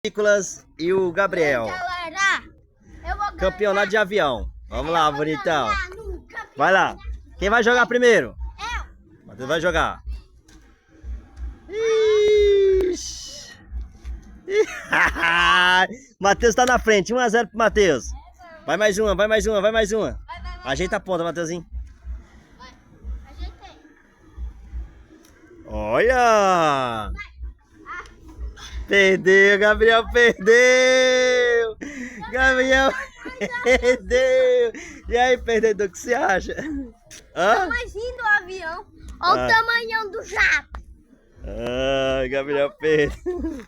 Nicolas e o Gabriel. Galera, eu vou Campeonato de avião. Vamos lá, bonitão. ganhar no campeonato. Vai lá. Quem vai jogar primeiro? Eu. Matheus vai jogar. Ixi. Matheus tá na frente. 1 a 0 pro Matheus. Vai mais uma, vai mais uma, vai mais uma. Vai. Ajeita a ponta, Matheusinho. Vai. Ajeitei. Olha! Perdeu, Gabriel perdeu! Gabriel perdeu! E aí, perdedor, o que você acha? Hã? Tamanho do avião. Olha o tamanhão do jato. Ah, Gabriel perdeu.